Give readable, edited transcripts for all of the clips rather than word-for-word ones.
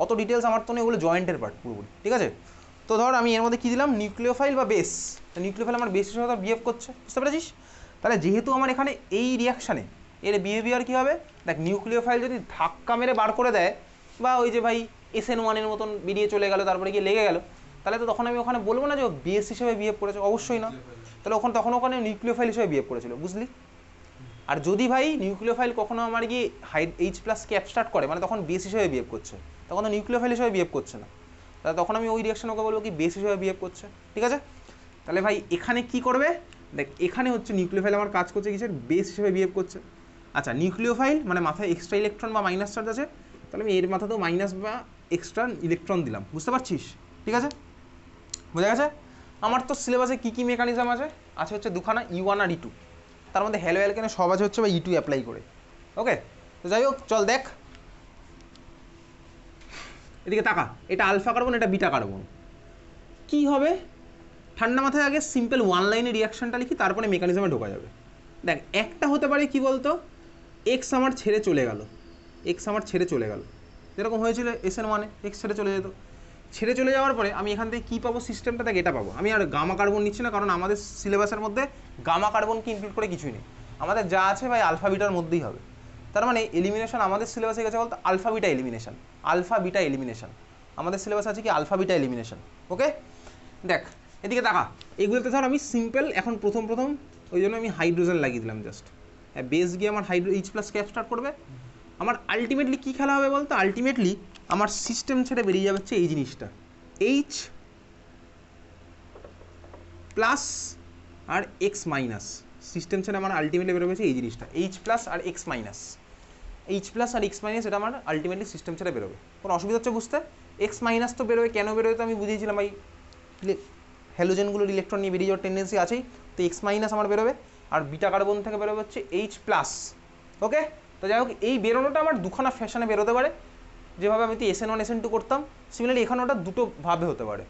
অত ডিটেলস আমার তো নেই, ওগুলো জয়েন্টের পার্ট পুরোপুরি, ঠিক আছে। তো ধর আমি এর মধ্যে কী দিলাম, নিউক্লিওফাইল বা বেস। নিউক্লিওফাইল আমার বেসের সাথে বিহেভ করছে, বুঝতে পেরেছিস। তাহলে যেহেতু আমার এখানে এই রিয়াকশানে এর বিহেভিয়ার কী হবে, দেখ নিউক্লিওফাইল যদি ধাক্কা মেরে বার করে দেয়, বা ওই যে ভাই SN1 মতন বেরিয়ে চলে গেল, তারপরে গিয়ে লেগে গেল, তাহলে তো তখন আমি ওখানে বলবো না যে ও বেস হিসেবে বিহেভ করেছে, অবশ্যই না। তাহলে তখন ওখানে নিউক্লিওফাইল হিসেবে বিহেভ করেছিল, বুঝলি। আর যদি ভাই নিউক্লিওফাইল কখনো আমার গিয়ে H+কে অ্যাবস্ট্রাক্ট করে, মানে তখন বেস হিসেবে বিহেভ করছে, তখন তো নিউক্লিওফাইল হিসেবে বিহেভ করছে না, তাহলে তখন আমি ওই রিয়াকশন ওকে বলবো কি বেস হিসেবে বিহেভ করছে, ঠিক আছে। তাহলে ভাই এখানে কি করবে, দেখ এখানে হচ্ছে নিউক্লিওফাইল আমার কাজ করছে কিসের, বেস হিসেবে বিহেভ করছে। আচ্ছা নিউক্লিওফাইল মানে মাথায় এক্সট্রা ইলেকট্রন বা মাইনাস চার্জ আছে, তাহলে আমি এর মাথাতেও মাইনাস বা এক্সট্রা ইলেকট্রন দিলাম, বুঝতে পারছিস, ঠিক আছে, বোঝা গেছে। আমার তো সিলেবাসে কী কী মেকানিজম আছে হচ্ছে দুখানা E1 আর E2, তার মধ্যে হ্যালো অ্যালকেনে সব আছে হচ্ছে বা E2 অ্যাপ্লাই করে, ওকে। তো যাই হোক চল দেখ এদিকে তাকা, এটা আলফা কার্বন, এটা বিটা কার্বন, কী হবে ঠান্ডা মাথায় আগে সিম্পল ওয়ান লাইনে রিয়াকশনটা লিখি, তারপরে মেকানিজমে ঢোকা যাবে। দেখ একটা হতে পারে কি বলতো, এক্স আমার ছেড়ে চলে গেল, যেরকম হয়েছিল SN1, এক্স ছেড়ে চলে যেত, ছেড়ে চলে যাওয়ার পরে আমি এখান থেকে কী পাবো, সিস্টেমটা দেখ এটা পাবো। আমি আর গামা কার্বন নিচ্ছি না, কারণ আমাদের সিলেবাসের মধ্যে গামা কার্বনকে ইনক্লুড করে কিছুই নেই, আমাদের যা আছে ভাই আলফা বিটার মধ্যেই হবে। তার মানে এলিমিনেশন আমাদের সিলেবাসে গেছে বলতো আলফা বিটা এলিমিনেশন, আমাদের সিলেবাস আছে কি আলফা বিটা এলিমিনেশন, ওকে। দেখ এদিকে তাকা, এগুলোতে ধর আমি সিম্পল এখন প্রথম ওই জন্য আমি হাইড্রোজেন লাগিয়ে দিলাম জাস্ট, হ্যাঁ বেস গিয়ে আমার H+কে অ্যাবস্ট্রাক্ট করবে। আমার আলটিমেটলি কী খেলা হবে বলতো, আলটিমেটলি আমার সিস্টেম ছেড়ে বেরিয়ে যাবে হচ্ছে এই জিনিসটা H+ আর X-, সিস্টেম ছেড়ে আমার আলটিমেটলি বেরোবে এই জিনিসটা H+ আর X-, এটা আমার আলটিমেটলি সিস্টেম ছেড়ে বেরোবে। কোনো অসুবিধা হচ্ছে বুঝতে, X- তো বেরোবে, কেন বেরোবে তো আমি বুঝিয়েছিলাম ভাই, হ্যালোজেনগুলোর ইলেকট্রন নিয়ে বেরিয়ে যাওয়ার টেন্ডেন্সি আছেই, তো X- আমার বেরোবে, আর বিটা কার্বন থেকে বেরোবে হচ্ছে H+, ওকে। তো যাই হোক এই বেরোনোটা আমার দুখানা ফ্যাশনে বেরোতে পারে, যেভাবে আমি তো SN1 SN2 করতাম, সিমিলারলি এখানে ওটা দুটো ভাবে হতে পারে,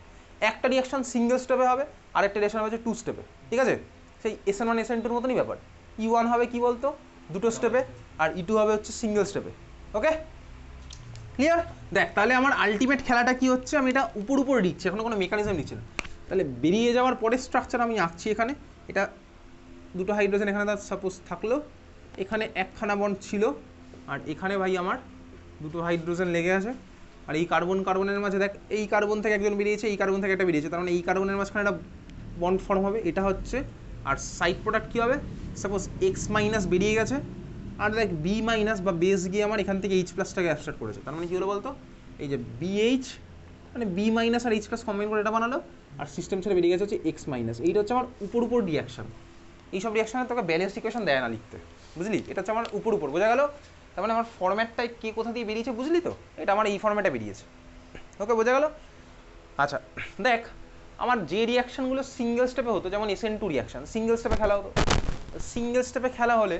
একটা রিয়াকশন সিঙ্গেল স্টেপে হবে, আরেকটা রিয়াকশন হবে 2 স্টেপে, ঠিক আছে, সেই SN1 SN2 মতনই ব্যাপার। E1 হবে কি বলতো দুটো স্টেপে, আর E2 হবে হচ্ছে সিঙ্গেল স্টেপে, ওকে ক্লিয়ার। দেখ তাহলে আমার আলটিমেট খেলাটা কি হচ্ছে, আমি এটা উপর দিচ্ছি, এখনো কোনো মেকানিজম দিচ্ছি না। তাহলে বেরিয়ে যাওয়ার পরে স্ট্রাকচার আমি আঁকছি এখানে, এটা দুটো হাইড্রোজেন এখানে সাপোজ থাকলো, এখানে একখানা বন্ড ছিল, আর এখানে ভাই আমার দুটো হাইড্রোজেন লেগে আছে, আর এই কার্বনের মাঝে দেখ এই কার্বন থেকে একজন বেরিয়েছে, এই কার্বন থেকে একটা বেরিয়েছে, তার মানে এই কার্বনের মাঝখানে একটা বন্ড ফর্ম হবে, এটা হচ্ছে। আর সাইড প্রোডাক্ট কী হবে, সাপোজ X- বেরিয়ে গেছে, আর দেখ B- বা বেস গিয়ে আমার এখান থেকে H+টাকে অ্যাবস্ট্রাক্ট করেছে, তার মানে কী হলো বলতো, এই যে BH মানে B- আর H+ কম্বাইন করে এটা বানালো, আর সিস্টেম ছেড়ে বেরিয়ে গেছে হচ্ছে X-, এইটা হচ্ছে আমার উপর রিয়াকশন। এইসব রিয়াকশনে তোকে ব্যালেন্সড ইকুয়েশন দেয় না লিখতে, বুঝলি, এটা হচ্ছে আমার উপর বোঝা গেল। তার মানে আমার ফরম্যাটটাই কে কোথা দিয়ে বেরিয়েছে বুঝলি তো, এটা আমার এই ফরম্যাটে বেরিয়েছে, ওকে বোঝা গেল। আচ্ছা দেখ আমার যে রিয়াকশানগুলো সিঙ্গেল স্টেপে হতো, যেমন SN2 রিয়াকশান সিঙ্গেল স্টেপে খেলা হতো, সিঙ্গেল স্টেপে খেলা হলে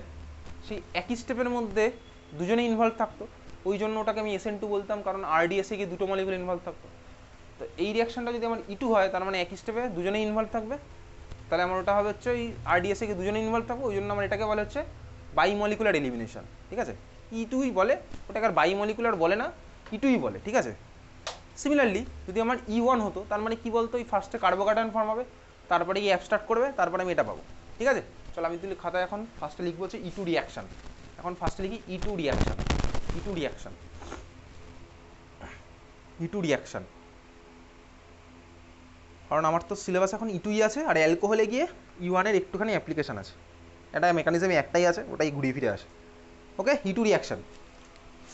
সেই একই স্টেপের মধ্যে দুজনে ইনভলভ থাকতো, ওই জন্য ওটাকে আমি SN2 বলতাম, কারণ RDS-এ গিয়ে দুটো মলিকুল ইনভলভ থাকতো। তো এই রিয়াকশানটা যদি আমার E2 হয়, তার মানে একই স্টেপে দুজনেই ইনভলভ থাকবে, তাহলে আমার ওটা হবে হচ্ছে ওই RDS-এ গিয়ে দুজনে ইনভলভ থাকবে, ওই জন্য আমার এটাকে বলে হচ্ছে বাইমলিকুলার এলিমিনেশন, ঠিক আছে, E2ই বলে, ওটাকে আর বাইমলিকুলার বলে না, E2ই বলে, ঠিক আছে। সিমিলারলি যদি আমার E1 হতো, তার মানে কি বলতো, ওই ফার্স্টে কার্বোকাটায়ন ফর্ম হবে, তারপরে গিয়ে অ্যাবস্ট্রাক্ট করবে, তারপরে আমি এটা পাবো, ঠিক আছে। চলো আমি তুলি খাতায় এখন ফার্স্টে লিখবো হচ্ছে E2 রিয়াকশান, এখন ফার্স্টে লিখি E2 রিয়াকশান, কারণ আমার তো সিলেবাস এখন E2ই আছে, আর অ্যালকোহলে গিয়ে E1 একটুখানি অ্যাপ্লিকেশান আছে, এটা মেকানিজম একটাই আছে, ওটাই ঘুরিয়ে ফিরে আসে, ওকে। E2 রিয়াকশান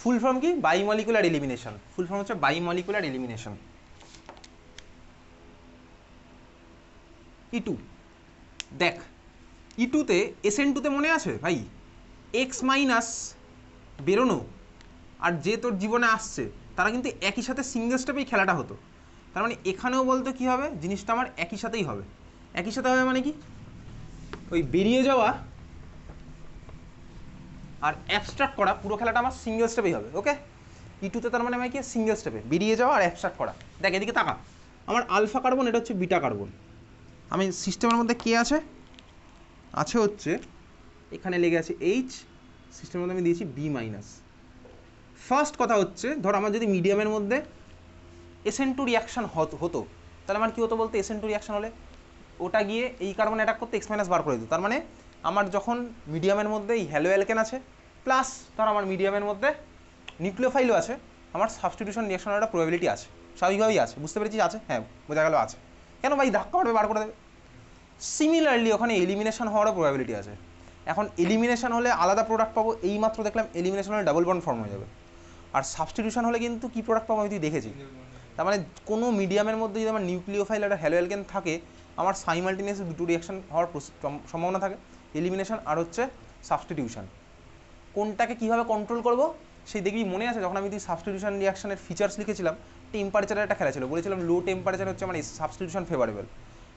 ফুল ফর্ম কি, বাইমলিকুলার এলিমিনেশন, ফুল ফর্ম হচ্ছে বাইমলিকুলার এলিমিনেশন। E2 দেখ E2-তে SN2-তে মনে আছে ভাই X- বেরোনো আর যে তোর জীবনে আসছে, তারা কিন্তু একই সাথে সিঙ্গেল স্টেপেই খেলাটা হতো, তার মানে এখানেও বলতো কী হবে, জিনিসটা আমার একই সাথেই হবে, একই সাথে হবে মানে কি, ওই বেরিয়ে যাওয়া আর অ্যাবস্ট্রাক্ট করা পুরো খেলাটা আমার সিঙ্গেল স্টেপেই হবে, ওকে। E2-তে তার মানে আমি কি সিঙ্গেল স্টেপে বেরিয়ে যাওয়া আর অ্যাবস্ট্রাক্ট করা। দেখ এদিকে তাকা, আমার আলফা কার্বন, এটা হচ্ছে বিটা কার্বন, আমি সিস্টেমের মধ্যে কে আছে হচ্ছে এখানে লেগে আছে H, সিস্টেমের মধ্যে আমি দিয়েছি B-, ফার্স্ট কথা হচ্ছে ধর আমার যদি মিডিয়ামের মধ্যে SN2 রিয়াকশান হতো তাহলে আমার কী হতো বলতে SN2 রিয়াকশান হলে ওটা গিয়ে এই কার্বন অ্যাটাক করতে X- বার করে দিত। তার মানে আমার যখন মিডিয়ামের মধ্যে এই হ্যালো অ্যালকেন আছে প্লাস ধর আমার মিডিয়ামের মধ্যে নিউক্লিওফাইলও আছে, আমার সাবস্টিটিউশন রিয়াকশনের একটা প্রবাবিলিটি আছে, স্বাভাবিকভাবেই আছে। বুঝতে পেরেছিস? আছে, হ্যাঁ বোঝা গেল আছে। কেন ভাই? ধাক্কা মারবে বার করে দেবে। সিমিলারলি ওখানে এলিমিনেশন হওয়ারও প্রবাবিলিটি আছে। এখন এলিমিনেশন হলে আলাদা প্রোডাক্ট পাবো, এই মাত্র দেখলাম এলিমিনেশন হলে ডাবল বন্ড ফর্ম হয়ে যাবে। আর সাবস্টিটিউশন হলে কিন্তু কী প্রোডাক্ট পাবো আমি তুই দেখেছি। তার মানে কোনো মিডিয়ামের মধ্যে যদি আমার নিউক্লিওফাইল একটা হ্যালো অ্যালকেন থাকে, আমার সাইমালটেনিয়াসলি দুটো রিয়াকশন হওয়ার সম্ভাবনা থাকে, এলিমিনেশন আর হচ্ছে সাবস্টিটিউশন। কোনটাকে কীভাবে কন্ট্রোল করবো সেই দেখবি। মনে আছে যখন আমি তুই সাবস্টিটিউশন রিয়াকশনের ফিচার্স লিখেছিলাম, টেম্পারেচারের একটা খেলা ছিল, বলেছিলাম লো টেম্পারেচার হচ্ছে আমার সাবস্টিটিউশন ফেভারেবল,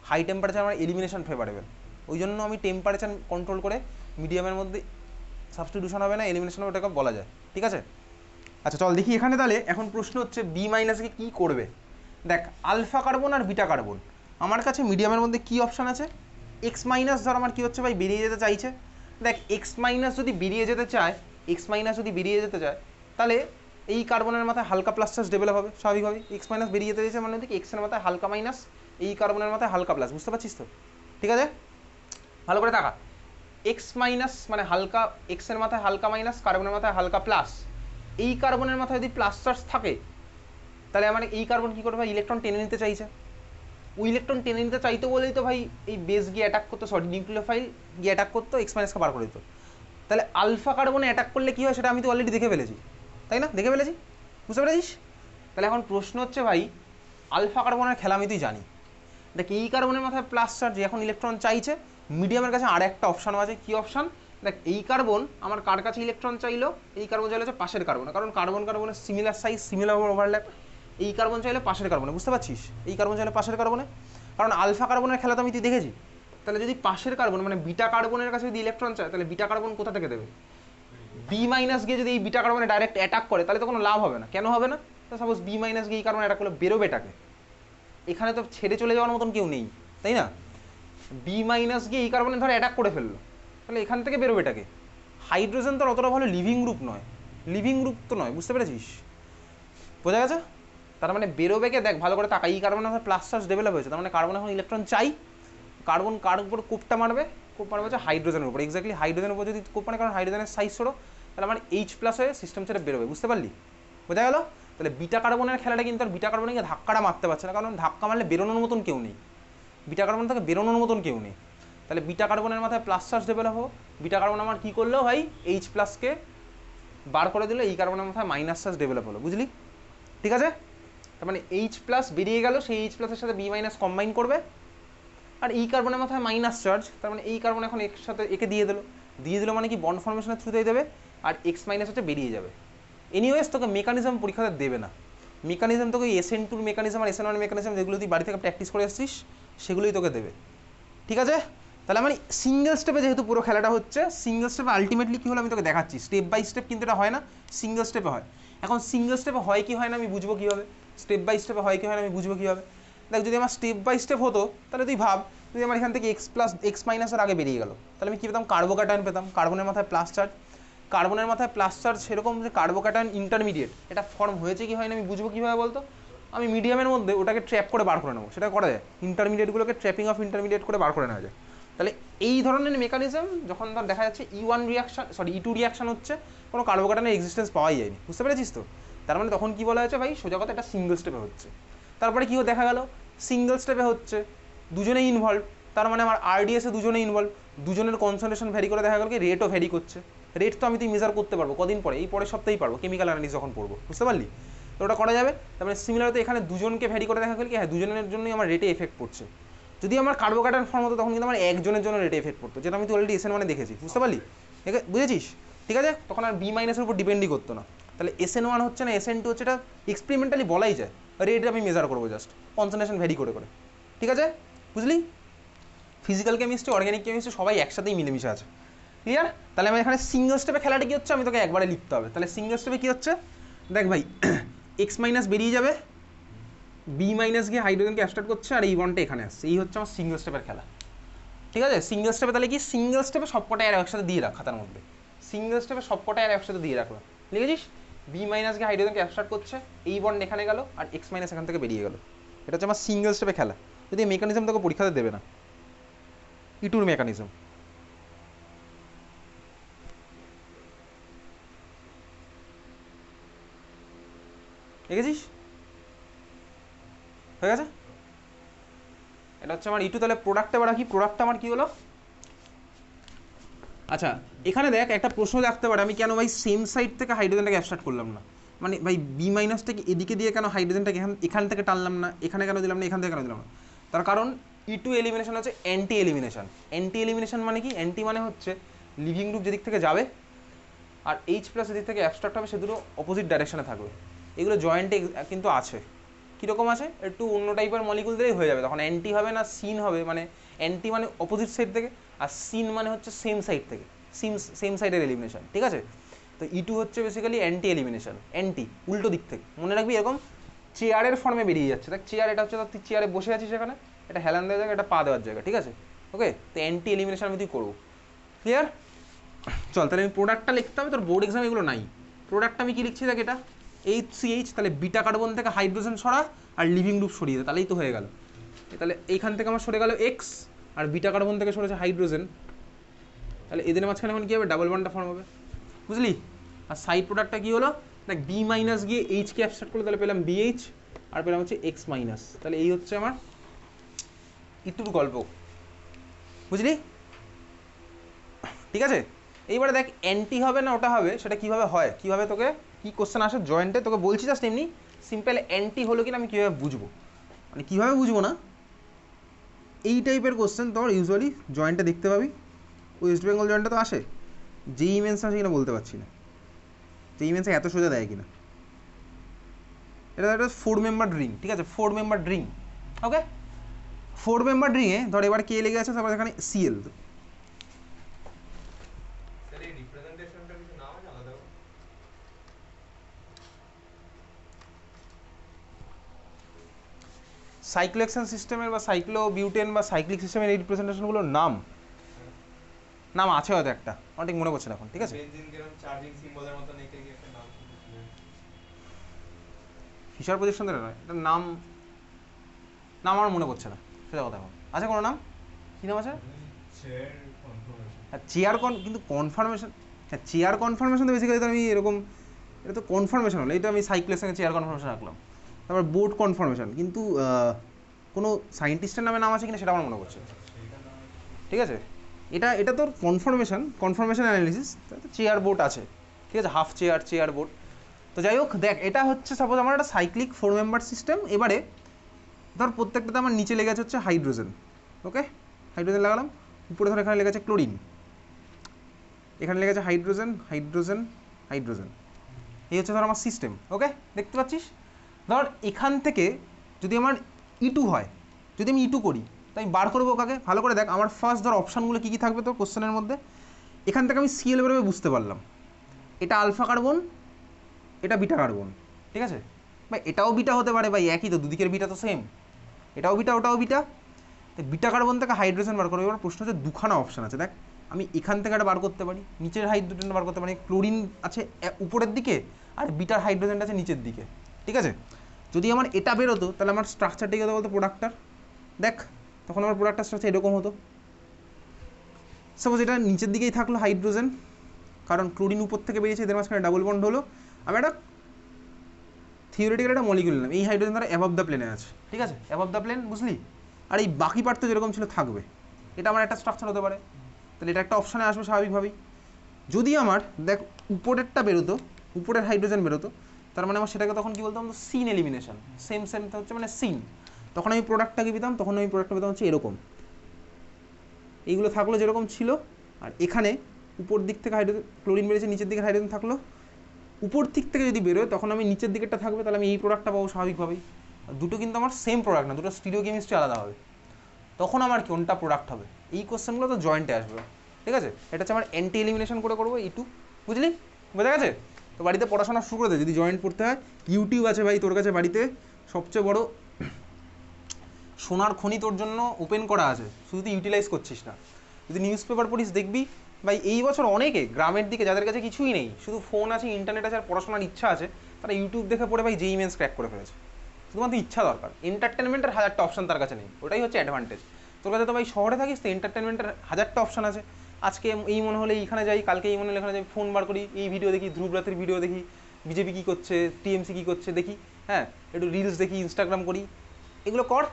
হাই টেম্পারেচার আমার এলিমিনেশন ফেভারেবল। ওই জন্য আমি টেম্পারেচার কন্ট্রোল করে মিডিয়ামের মধ্যে সাবস্টিটিউশন হবে না এলিমিনেশন হবে ওটাকে বলা যায়। ঠিক আছে? আচ্ছা চল দেখি এখানে তাহলে এখন প্রশ্ন হচ্ছে বি মাইনাসকে কী করবে। দেখ আলফা কার্বন আর বিটা কার্বন, আমার কাছে মিডিয়ামের মধ্যে কী অপশান আছে? এক্স মাইনাস ধর আমার কী হচ্ছে ভাই, বেরিয়ে যেতে চাইছে। দেখ এক্স মাইনাস যদি বেরিয়ে যেতে চায়, তাহলে এই কার্বনের মাথায় হালকা প্লাস চার্জ ডেভেলপ হবে স্বাভাবিকভাবে। এক্স মাইনাস বেরিয়ে যেতে চাইছে মানে হচ্ছে এক্সের মাথায় হালকা মাইনাস, এই কার্বনের মাথায় হালকা প্লাস। বুঝতে পারছিস তো? ঠিক আছে, ভালো করে তাকা। এক্স মাইনাস মানে হালকা, এক্সের মাথায় হালকা মাইনাস, কার্বনের মাথায় হালকা প্লাস। এই কার্বনের মাথায় যদি প্লাস চার্জ থাকে তাহলে আমার এই কার্বন কী করবে ভাই? ইলেকট্রন টেনে নিতে চাইছে। ওই ইলেকট্রন টেনে নিতে চাইতো বলেই তো ভাই এই বেস গিয়ে অ্যাটাক করতো, সরি নিউক্লিওফাইল গিয়ে অ্যাটাক করতো, এক্স মাইনাসকে বার করে দিত। তাহলে আলফা কার্বনে অ্যাটাক করলে কী হয় সেটা আমি তো অলরেডি দেখে ফেলেছি, তাই না? দেখে ফেলেছি, বুঝতে পেরেছিস? তাহলে এখন প্রশ্ন হচ্ছে ভাই আলফা কার্বনের খেলা আমি তুই জানি। দেখ এই কার্বনের মাথায় প্লাস চার্জ, এখন ইলেকট্রন চাইছে, মিডিয়ামের কাছে আর একটা অপশানও আছে। কী অপশান? দেখ এই কার্বন আমার কার কাছে ইলেকট্রন চাইলো? এই কার্বন চাইলে হচ্ছে পাশের কার্বন, কারণ কার্বন কার্বনের সিমিলার সাইজ, সিমিলার ওভারল্যাপ। এই কার্বন চাইলে পাশের কার্বনে, বুঝতে পারছিস? এই কার্বন চাইলে পাশের কার্বনে, কারণ আলফা কার্বনের খেলা তো আমি তুই দেখেছি। তাহলে যদি পাশের কার্বন মানে বিটা কার্বনের কাছে যদি ইলেকট্রন চায়, তাহলে বিটা কার্বন কোথা থেকে দেবে? বি মাইনাস গিয়ে যদি এই বিটা কার্বনে ডাইরেক্ট অ্যাটাক করে তাহলে তো কোনো লাভ হবে না। কেন হবে না? তো সাপোজ বি মাইনাস গিয়ে এই কার্বন অ্যাটাক করলে বেরোবেটাকে, এখানে তো ছেড়ে চলে যাওয়ার মতন কেউ নেই, তাই না? বি মাইনাস গিয়ে এই কার্বনে ধর অ্যাটাক করে ফেললো, তাহলে এখান থেকে বেরোবেটাকে। হাইড্রোজেন তো অতটা ভালো লিভিং গ্রুপ নয়, লিভিং গ্রুপ তো নয়, বুঝতে পেরেছিস? বোঝা গেছে? তার মানে বেরোবেকে দেখ ভালো করে তাকা, এই কার্বনের মধ্যে প্লাস চার্জ ডেভেলপ হয়েছে, তার মানে কার্বন এখন ইলেকট্রন চাই। কার্বন কার উপর কোপটা মারবে? কোপ মারবে হচ্ছে হাইড্রোজেনের উপর। এক্স্যাক্টলি হাইড্রোজেনের উপর যদি কোপ মানে, কারণ হাইড্রোজেনের সাইজ ছোটো, তাহলে আমার এইচ প্লাস হয়ে সিস্টেম ছেড়ে বেরোবে। বুঝতে পারলি? বোঝা গেল? তাহলে বিটা কার্বনের খেলাটা কিন্তু আর বিটা কার্বনে গিয়ে ধাক্কাটা মারতে পারছে না, কারণ ধাক্কা মারলে বেরোনোর মতন কেউ নেই, বিটা কার্বন থেকে বেরোনোর মতন কেউ নেই। তাহলে বিটা কার্বনের মাথায় প্লাস চার্জ ডেভেলপ হোক, বিটা কার্বন আমার কী করলো ভাই? এইচ প্লাসকে বার করে দিল, এই কার্বনের মাথায় মাইনাস চার্জ ডেভেলপ হলো। বুঝলি? ঠিক আছে, তার মানে এইচ প্লাস বেরিয়ে গেল, সেই এইচ প্লাসের সাথে বি মাইনাস কম্বাইন করবে, আর এই কার্বনের মাথায় মাইনাস চার্জ, তার মানে এই কার্বন এখন এর সাথে একে দিয়ে দিল মানে কি বন্ড ফর্মেশনের থ্রুতেই দেবে, আর এক্স মাইনাস হচ্ছে বেরিয়ে যাবে। এনিওয়েজ তোকে মেকানিজম পরীক্ষাতে দেবে না, মেকানিজম তোকে SN2 মেকানিজম আর SN1 মেকানিজম যেগুলো তুই বাড়ি থেকে প্র্যাকটিস করে আসছিস সেগুলোই তোকে দেবে। ঠিক আছে, তাহলে আমার সিঙ্গেল স্টেপে যেহেতু পুরো খেলাটা হচ্ছে, সিঙ্গেল স্টেপে আলটিমেটলি কী হলো আমি তোকে দেখাচ্ছি, স্টেপ বাই স্টেপ কিন্তু এটা হয় না, সিঙ্গেল স্টেপে হয়। এখন সিঙ্গেল স্টেপে হয় কি হয় না আমি বুঝবো কীভাবে, স্টেপ বাই স্টেপে হয় কি হয় না আমি বুঝবো কীভাবে? দেখ যদি আমার স্টেপ বাই স্টেপ হতো তাহলে তুই ভাব, যদি আমার এখান থেকে এক্স মাইনাসের আগে বেরিয়ে গেল, তাহলে আমি কী পেতাম? কার্বোক্যাটায়ন পেতাম, কার্বনের মাথায় প্লাস চার্জ, কার্বনের মাথায় প্লাস চার্জ সেরকম যে কার্বোক্যাটায়ন ইন্টারমিডিয়েট, এটা ফর্ম হয়েছে কি হয় না আমি বুঝবো কীভাবে বলতো? আমি মিডিয়ামের মধ্যে ওটাকে ট্র্যাপ করে বার করে নেবো, সেটা করা যায়, ইন্টারমিডিয়েটগুলোকে ট্র্যাপিং অফ ইন্টারমিডিয়েট করে বার করে নেওয়া যায়। তাহলে এই ধরনের মেকানিজম যখন ধর দেখা যাচ্ছে E1 reaction, sorry E2 reaction হচ্ছে, কোনো কার্বোক্যাটায়নের এক্সিস্টেন্স পাওয়াই যায়নি, বুঝতে পেরেছিস তো? তার মানে তখন কি বলা হয়েছে ভাই, সোজা কথা এটা সিঙ্গেল স্টেপে হচ্ছে। তারপরে কী দেখা গেল, সিঙ্গেল স্টেপে হচ্ছে, দুজনেই ইনভলভ, তার মানে আমার RDS-এ দুজনেই ইনভলভ, দুজনের কনসেন্ট্রেশন ভ্যারি করে, দেখা গেল কি রেটও ভ্যারি করছে। রেট তো আমি তুই মেজার করতে পারবো কদিন পরে, এই পরের সপ্তাহেই পারবো, কেমিক্যাল অ্যানালিসিস যখন পড়বো, বুঝতে পারলি? তো ওটা করা যাবে। তারপরে সিমিলার তো এখানে দুজনকে ভ্যারি করে দেখা গেল কি হ্যাঁ দুজনের জন্যই আমার রেটে এফেক্ট পড়ছে। যদি আমার কার্বোক্যাটায়ন ফর্ম হতো তখন কিন্তু আমার একজনের জন্য রেটে এফেক্ট পড়তো, যেটা আমি তো অলরেডি SN1-এ দেখেছি, বুঝতে পারলি? বুঝেছিস? ঠিক আছে, তখন আর বি মাইনাসের উপর ডিপেন্ডই করতো না। তাহলে SN1 হচ্ছে না SN2 হচ্ছে, এটা এক্সপেরিমেন্টালি বলাই যায়, রেট আমি মেজার করবো জাস্ট কনসেন্ট্রেশন ভ্যারি করে করে। ঠিক আছে, বুঝলি? ফিজিক্যাল কেমিস্ট্রি, অর্গ্যানিক কেমিস্ট্রি সবাই একসাথেই মিলেমিশে আছে। ক্লিয়ার? তাহলে আমার এখানে সিঙ্গেল স্টেপে খেলাটা কী হচ্ছে আমি তোকে একবারে লিখতে হবে। তাহলে সিঙ্গেল স্টেপে কী হচ্ছে দেখ ভাই, এক্স মাইনাস বেরিয়ে যাবে, বি মাইনাস গিয়ে হাইড্রোজেনকে অ্যাবস্ট্রাক্ট করছে, আর এই বন্ডটা এখানে আসছে, এই হচ্ছে আমার সিঙ্গেল স্টেপের খেলা। ঠিক আছে, সিঙ্গেল স্টেপে তাহলে কি, সিঙ্গেল স্টেপে সবকটা আর একসাথে দিয়ে রাখ খাতার মধ্যে, সিঙ্গেল স্টেপে সবকটা আর একসাথে দিয়ে রাখলাম, লিখেছিস? বি মাইনাসকে হাইড্রোজেনকে অ্যাবস্ট্রাক্ট করছে, এই বন্ড এখানে গেল আর এক্স মাইনাস এখান থেকে বেরিয়ে গেল। এটা হচ্ছে আমার সিঙ্গেল স্টেপে খেলা। যদি মেকানিজম তোকে পরীক্ষাতে দেবে না, ইটুর মেকানিজম। দেখেছিস হয়ে গেছে। এটা হচ্ছে আমার ইটু। তাহলে প্রোডাক্টটা এবার রাখি। প্রোডাক্টটা আমার কি হলো? আচ্ছা এখানে দেখ একটা প্রশ্ন রাখতে পারে, আমি কেন ভাই সেম সাইড থেকে হাইড্রোজেনটাকে অ্যাবস্ট্রাক্ট করলাম না, মানে ভাই বি মাইনাস থেকে এদিকে দিয়ে কেন হাইড্রোজেনটাকে এখান থেকে টানলাম না, এখানে কেন দিলাম না, এখান থেকে কেন দিলাম না? তার কারণ E2 এলিমিনেশন হচ্ছে অ্যান্টি এলিমিনেশন। অ্যান্টি এলিমিনেশন মানে কি? অ্যান্টি মানে হচ্ছে লিভিং গ্রুপ যেদিক থেকে যাবে আর এইচ প্লাস এদিক থেকে অ্যাবস্ট্রাক্ট হবে, সে দুটো অপোজিট ডাইরেকশনে থাকবে। এগুলো জয়েন্টে কিন্তু আছে। কীরকম আছে? একটু অন্য টাইপের মলিকুল দিলেই হয়ে যাবে, তখন অ্যান্টি হবে না সিন হবে। মানে অ্যান্টি মানে অপোজিট সাইড থেকে, আর সিন মানে হচ্ছে সেম সাইড থেকে, সেম সাইডের এলিমিনেশন, ঠিক আছে? তো E2 হচ্ছে বেসিক্যালি অ্যান্টি এলিমিনেশন, অ্যান্টি উল্টো দিক থেকে। মনে রাখবি এরকম চেয়ারের ফর্মে বেরিয়ে যাচ্ছে। দেখ চেয়ার, এটা হচ্ছে তুই চেয়ারে বসে আছিস, সেখানে এটা হেলান দেওয়ার জায়গা, এটা পা দেওয়ার জায়গা, ঠিক আছে? ওকে, তো অ্যান্টি এলিমিনেশন আমি তুই করবো। ক্লিয়ার? চল তাহলে আমি প্রোডাক্টটা লিখতে হবে, তোর বোর্ড এক্সাম এগুলো নাই। প্রোডাক্টটা আমি কি লিখছি দেখ, এটা HCH, তাহলে বিটা কার্বন থেকে হাইড্রোজেন সরা আর লিভিং গ্রুপ সরিয়ে দেয়, তাহলেই তো হয়ে গেল। তাহলে এইখান থেকে আমার সরে গেল এক্স, আর বিটা কার্বন থেকে সরেছে হাইড্রোজেন, তাহলে এদের মাঝখানে এখন কী হবে? ডাবল বন্ডটা ফর্ম হবে, বুঝলি? আর সাইড প্রোডাক্টটা কী হলো? দেখ বি মাইনাস গিয়ে এইচকে অ্যাবস্ট্রাক্ট করলে তাহলে পেলাম BH, আর পেলাম হচ্ছে এক্স মাইনাস। তাহলে এই হচ্ছে আমার ইটুর গল্প, বুঝলি? ঠিক আছে, এইবারে দেখ অ্যান্টি হবে না ওটা হবে, সেটা কীভাবে হয়, কীভাবে তোকে কী কোশ্চেন আসে জয়েন্টে, তোকে বলছি জাস্ট এমনি সিম্পল। অ্যান্টি হলো কিনা আমি কীভাবে বুঝবো, মানে কীভাবে বুঝবো না, এই টাইপের কোশ্চেন তোর ইউজুয়ালি জয়েন্টে দেখতে পাবি। ওয়েস্ট বেঙ্গল জয়েন্টে তো আসে, যেই মেন্স আসে কিনা বলতে পারছি না, যেই মেন্সে এত সোজা দেয় কিনা। এটা একটা 4 মেম্বার রিং, ঠিক আছে? 4 মেম্বার রিং, ওকে? 4 মেম্বার রিংয়ে ধর এবার কে লেগে আছে, তারপর এখানে Cl। সাইক্লোহেক্সেন সিস্টেমের বা সাইক্লোবিউটেন বা সাইক্লিক সিস্টেমের এই রিপ্রেজেন্টেশনগুলোর নাম আছে হয়তো একটা, আমার ঠিক মনে পড়ছে না এখন, ঠিক আছে? ফিশার প্রজেকশন ধরে নয়, এটার নাম আমার মনে পড়ছে না, সেটা কথা এখন আছে কোনো নাম, কী নাম আছে? হ্যাঁ চেয়ার কিন্তু কনফার্মেশন, হ্যাঁ চেয়ার কনফার্মেশন তো বেসিক্যালি তো আমি এরকম, এটা তো কনফার্মেশন হলো, এটা আমি সাইক্লোহেক্সেনের চেয়ার কনফার্মেশন রাখলাম। তারপর বোর্ড কনফার্মেশন, কিন্তু কোনো সায়েন্টিস্টের নাম আছে কিনা সেটা আমার মনে পড়ছে, ঠিক আছে? এটা তোর কনফার্মেশন অ্যানালিসিস, চেয়ার বোর্ড আছে, ঠিক আছে? Half chair board. তো যাই হোক দেখ, এটা হচ্ছে সাপোজ আমার একটা সাইক্লিক 4 মেম্বার সিস্টেম। এবারে ধর প্রত্যেকটাতে আমার নিচে লেগে হচ্ছে হাইড্রোজেন, ওকে? হাইড্রোজেন লাগালাম। উপরে ধর এখানে লেগেছে ক্লোরিন, এখানে লেগেছে হাইড্রোজেন হাইড্রোজেন হাইড্রোজেন, এই হচ্ছে ধর আমার সিস্টেম, ওকে? দেখতে পাচ্ছিস? ধর এখান থেকে যদি আমার E2 হয়, যদি আমি E2 করি, তো আমি বার করবো কাকে? ভালো করে দেখ, আমার ফার্স্ট ধর অপশানগুলো কী কী থাকবে তোর কোশ্চেনের মধ্যে। এখান থেকে আমি Cl বেরোবে বুঝতে পারলাম, এটা আলফা কার্বন, এটা বিটা কার্বন, ঠিক আছে? ভাই এটাও বিটা হতে পারে, ভাই একই তো, দুদিকের বিটা তো সেম, এটাও বিটা ওটাও বিটা। তো বিটা কার্বন থেকে হাইড্রোজেন বার করবো। এবার প্রশ্ন হচ্ছে দুখানা অপশান আছে, দেখ আমি এখান থেকে একটা বার করতে পারি, নিচের হাইড্রোজেনটা বার করতে পারি, ক্লোরিন আছে উপরের দিকে আর বিটার হাইড্রোজেনটা আছে নিচের দিকে, ঠিক আছে? যদি আমার এটা বেরোতো তাহলে আমার স্ট্রাকচারটা কী হতো বলতো, প্রোডাক্টটার দেখ, তখন আমার প্রোডাক্টটার স্ট্রাকচার এরকম হতো। সাপোজ এটা নিচের দিকেই থাকলো হাইড্রোজেন, কারণ ক্লোরিন উপর থেকে বেরিয়েছে, এদের মাঝখানে ডাবল বন্ড হলো। আমি একটা থিওরিটিক্যাল একটা মলিকুল নিলাম, এই হাইড্রোজেন দ্বারা অ্যাবভ দ্য প্লেনে আছে, ঠিক আছে? অ্যাবভ দ্য প্লেন, বুঝলি? আর এই বাকি পার্ট তো যেরকম ছিল থাকবে, এটা আমার একটা স্ট্রাকচার হতে পারে, তাহলে এটা একটা অপশানে আসবে স্বাভাবিকভাবেই। যদি আমার দেখ উপরেরটা বেরোতো, উপরের হাইড্রোজেন বেরোতো, তার মানে আমার সেটাকে তখন কী বলতাম, সিন এলিমিনেশন, সেম হচ্ছে মানে সিন। তখন আমি প্রোডাক্টটাকে পেতাম, তখন আমি প্রোডাক্টটা পেতাম হচ্ছে এরকম, এইগুলো থাকলো যেরকম ছিল। আর এখানে উপর দিক থেকে হাইড্রোজেন, ক্লোরিন বেরিয়েছে, নিচের দিকে হাইড্রোজেন থাকলো। উপর দিক থেকে যদি বেরোয় তখন আমি নিচের দিকেরটা থাকবে, তাহলে আমি এই প্রোডাক্টটা পাবো স্বাভাবিকভাবেই। দুটো কিন্তু আমার সেম প্রোডাক্ট না, দুটো স্টিরিও কেমিস্ট্রি আলাদা হবে, তখন আমার কোনটা প্রোডাক্ট হবে, এই কোশ্চেনগুলো তো জয়েন্টে আসবে, ঠিক আছে? এটা হচ্ছে আমার অ্যান্টি এলিমিনেশন করে করবো E2, বুঝলি? বোঝা গেছে? তো বাড়িতে পড়াশোনা শুরু করে দে, যদি জয়েন্ট পড়তে হয় ইউটিউব আছে ভাই তোর কাছে, বাড়িতে সবচেয়ে বড় সোনার খনি তোর জন্য ওপেন করা আছে, শুধু তুই ইউটিলাইজ করছিস না। যদি নিউজ পেপার পড়িস দেখবি ভাই এই বছর অনেকে গ্রামের দিকে যাদের কাছে কিছুই নেই, শুধু ফোন আছে, ইন্টারনেট আছে আর পড়াশোনার ইচ্ছা আছে, তারা ইউটিউব দেখে পড়ে ভাই জেইই মেন্স ক্র্যাক করে ফেলেছে। শুধুমাত্র ইচ্ছা দরকার, এন্টারটেনমেন্টের হাজারটা অপশন তার কাছে নেই, ওটাই হচ্ছে অ্যাডভান্টেজ। তোর কাছে তো ভাই শহরে থাকিস তো এন্টারটেনমেন্টের হাজারটা অপশন আছে, আজকে এই মনে হলে এইখানে যাই, কালকে এই মনে হলে এখানে যাই, ফোন বার করি, এই ভিডিও দেখি, ধ্রুব রাতের ভিডিও দেখি, বিজেপি কী করছে, টিএমসি কী করছে দেখি, হ্যাঁ একটু রিলস দেখি, ইনস্টাগ্রাম করি, এগুলো কর,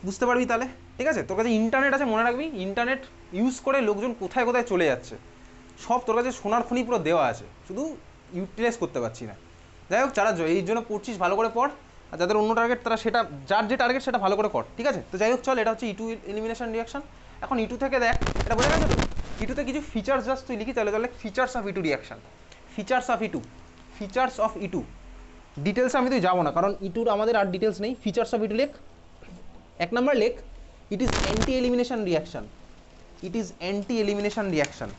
বুঝতে পারবি তাহলে। ঠিক আছে, তোর কাছে ইন্টারনেট আছে, মনে রাখবি ইন্টারনেট ইউজ করে লোকজন কোথায় কোথায় চলে যাচ্ছে, সব তোর কাছে সোনার খনি পুরো দেওয়া আছে, শুধু ইউটিলাইজ করতে পারছি না। যাই হোক, যারা এই জন্য পড়ছিস ভালো করে পড়, আর যাদের অন্য টার্গেট তারা সেটা, যার যে টার্গেট সেটা ভালো করে কর। ঠিক আছে, তো যাই হোক চল, এটা হচ্ছে ইটু এলিমিনেশন রিয়াকশন। এখন ইটু থেকে দেখ, এটা বোঝা গেছে তো, ইটুতে কিছু ফিচার্স জাস্ট তুই লিখি, তাহলে features of E two reaction, features of E two, features of E two. ডিটেলসে আমি তো যাবো না, কারণ ইটুর আমাদের আর ডিটেলস নেই। ফিচার্স অফ ইটু লেখ, 1 নম্বর লেখ, it is anti elimination reaction, it is anti elimination reaction.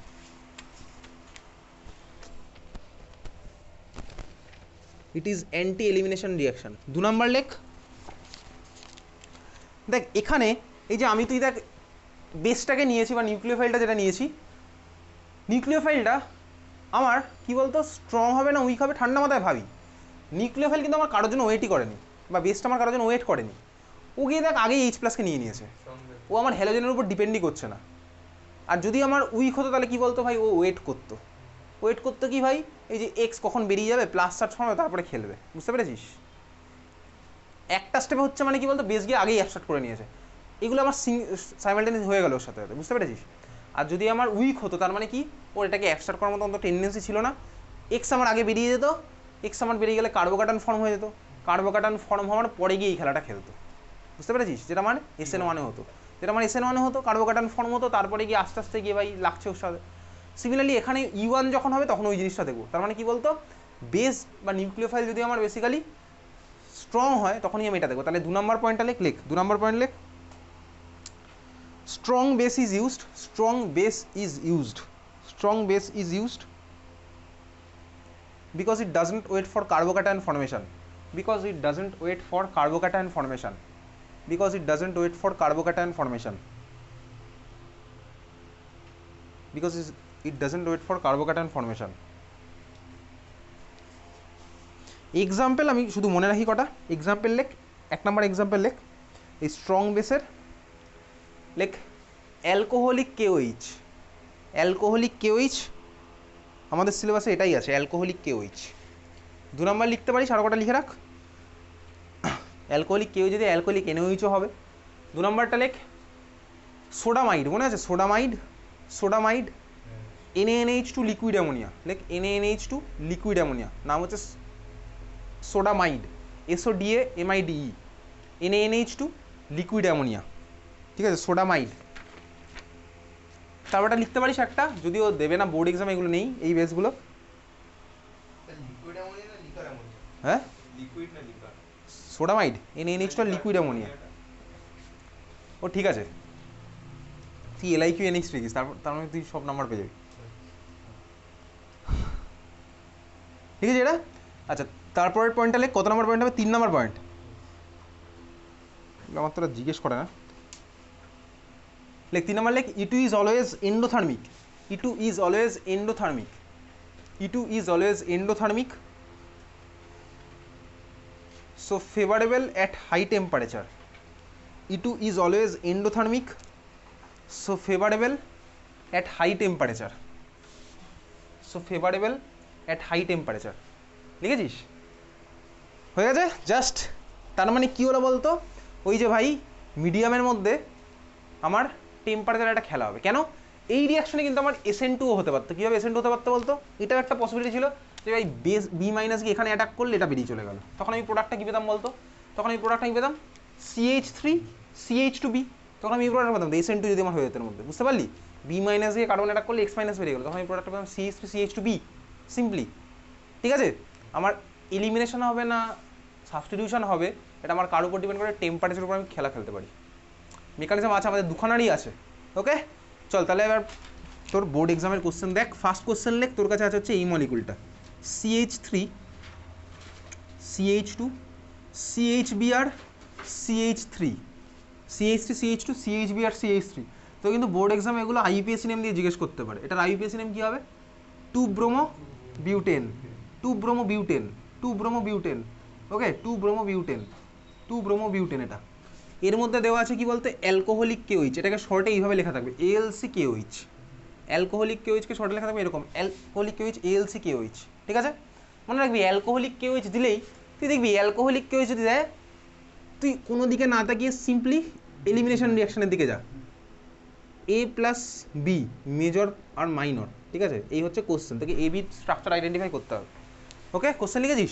It is anti elimination reaction. 2 number লেখ, দেখ এখানে এই যে আমি তুই দেখ বেসটাকে নিয়েছি বা নিউক্লিওফাইলটা যেটা নিয়েছি, নিউক্লিওফাইলটা আমার কি বলতো স্ট্রং হবে না উইক হবে ঠান্ডা মাথায় ভাবি। নিউক্লিওফাইল কিন্তু আমার কারোর জন্য ওয়েটই করেনি, বা বেসটা আমার কারোর জন্য ওয়েট করেনি, ও গিয়ে দেখ আগেই H+কে নিয়ে নিয়েছে, ও আমার হ্যালোজেনের উপর ডিপেন্ডই করছে না। আর যদি আমার উইক হতো তাহলে কি বলতো ভাই, ও ওয়েট করতো, ওয়েট করতো কি ভাই, এই যে এক্স কখন বেরিয়ে যাবে, প্লাস চার্জ হবে তারপরে খেলবে, বুঝতে পেরেছিস। একটা স্টেপে হচ্ছে মানে কি বলতো, বেস গিয়ে আগেই অ্যাবস্ট্রাক্ট করে নিয়েছে, এগুলো আমার সাইমালটেনিয়াস হয়ে গেল ওর সাথে সাথে, বুঝতে পেরেছিস। আর যদি আমার উইক হতো তার মানে কি, ওর এটাকে অ্যাবস্ট্রাক্ট করার মতো অন্তত টেন্ডেন্সি ছিল না, এক্স আমার আগে বেরিয়ে যেত, এক্স আমার বেরিয়ে গেলে কার্বোকাটান ফর্ম হয়ে যেত, কার্বোকাটান ফর্ম হওয়ার পরে গিয়ে এই খেলাটা খেলতো, বুঝতে পেরেছিস, যেটা মানে SN1 হতো, যেটা মানে SN1 হতো, কার্বোকাটান ফর্ম হতো, তারপরে গিয়ে আস্তে আস্তে গিয়ে ভাই লাগছে ওর সাথে। সিমিলারলি এখানে E1 যখন হবে তখন ওই জিনিসটা দেখবো, তার মানে কি বলতো, বেস বা নিউক্লিওফাইল যদি আমার বেসিক্যালি স্ট্রং হয় তখনই আমি এটা দেখবো। তাহলে 2 নম্বর পয়েন্টটা লেখ, 2 নম্বর পয়েন্ট লেখ, strong base is used, strong base is used, strong base is used because it doesn't wait for carbocation formation, because it doesn't wait for carbocation formation, because it doesn't wait for carbocation formation, because it doesn't wait for carbocation formation. Example আমি শুধু মনে রাখি কটা example লেখ। 1 নম্বর example লেখ, এই strong বেসের লেখ অ্যালকোহলিক KOH, অ্যালকোহলিক KOH আমাদের সিলেবাসে এটাই আছে, অ্যালকোহলিক KOH। 2 নম্বর লিখতে পারিস, আরো কটা লিখে রাখ, অ্যালকোহলিক KOH যদি অ্যালকোহলিক NaOH হবে। 2 নম্বরটা লেখ সোডামাইড, মনে আছে sodamide, sodamide NaNH2 liquid ammonia, লেখ NaNH2 লিকুইড অ্যামোনিয়া, নাম হচ্ছে sodamide, SODAMIDE, NaNH2 liquid ammonia, ঠিক আছে, সোডামাইড। তারপরটা লিখতে পারিস একটা, যদিও দেবে না বোর্ড এক্সাম, এগুলো নেই এই বেসগুলো, হ্যাঁ সোডামাইড NaNH2 লিকুইড অ্যামোনিয়া, ও ঠিক আছে, তুই LIQ NX লিখিস, তার মানে তুই সব নাম্বার পেয়ে যাবি, ঠিক আছে এটা। আচ্ছা তারপরের পয়েন্টটা লেখ, কত নম্বর পয়েন্ট হবে, 3 নম্বর পয়েন্ট, আমার তোরা জিজ্ঞেস করে না, লেখ 3 নম্বর লেখ E2 is always endothermic, E2 is always endothermic, E2 is always endothermic, so favorable at high temperature, E2 is always endothermic, so favorable at high temperature, so favorable at high temperature, লিখেছিস, হয়ে গেছে just. তার মানে কী হলো বলতো, ওই যে ভাই মিডিয়ামের মধ্যে আমার টেম্পারেচার একটা খেলা হবে, কেন এই রিয়াকশনে কিন্তু আমার SN2 হতে পারতো, কীভাবে SN2 হতে পারতো বলতো, এটাও একটা পসিবিলিটি ছিল যে ভাই বেস B- কি এখানে অ্যাটাক করলে এটা বেরিয়ে চলে গেল, তখন আমি প্রোডাক্টটা কী পেতাম বলতো, তখন আমি প্রোডাক্টটা কী পেতাম CH3 CH2B, তখন আমি এই প্রোডাক্টটা পেতাম SN2 যদি আমার হয়ে যেত এর মধ্যে, বুঝতে পারলি, B- গিয়ে কার্বন অ্যাটাক করলে X- বেরিয়ে গেলো, তখন আমি প্রোডাক্টটা পেতাম CH3 CH2B সিম্পলি, ঠিক আছে। আমার এলিমিনেশন হবে না সাবস্টিটিউশন হবে, এটা আমার কার উপর ডিপেন্ড করে, টেম্পারেচারের উপর আমি খেলা খেলতে পারি, মেকানিজম আছে আমাদের দুখানারই আছে। ওকে চল তাহলে এবার তোর বোর্ড এক্সামের কোশ্চেন দেখ, ফার্স্ট কোশ্চেন লেখ, তোর কাছে আছে হচ্ছে এই মলিকুলটা CH3 CH2 CHBr CH3 CH3 CH2 CHBr CH3, তো কিন্তু বোর্ড এক্সামে এগুলো আইপিএসসি নেম দিয়ে জিজ্ঞেস করতে পারে। এটার আইপিএসসি নেম কী হবে? 2-ব্রোমো-বিউটেন, 2-ব্রোমো-বিউটেন, 2-ব্রোমো-বিউটেন, ওকে, 2-ব্রোমো-বিউটেন, 2-ব্রোমো-বিউটেন। এটা এর মধ্যে দেওয়া আছে কি বলতে, অ্যালকোহলিক কেওইচ। এটাকে শর্টে এইভাবে লেখা থাকবে, এএলসি কেওইচ। অ্যালকোহলিক কেওইচকে শর্টে লেখা থাকবে এরকম, অ্যালকোহলিক কেওইচ, এএলসি কেওইচ। ঠিক আছে, মনে রাখবি অ্যালকোহলিক কেওইচ দিলেই তুই দেখবি অ্যালকোহলিক কেওইচ যদি দেয় তুই কোনো দিকে না তাকিয়ে সিম্পলি এলিমিনেশন রিয়াকশনের দিকে যা, এ প্লাস বি মেজর আর মাইনর। ঠিক আছে, এই হচ্ছে কোশ্চেন, তোকে এ বি স্ট্রাকচার আইডেন্টিফাই করতে হবে। ওকে, কোশ্চেন লিখেছিস,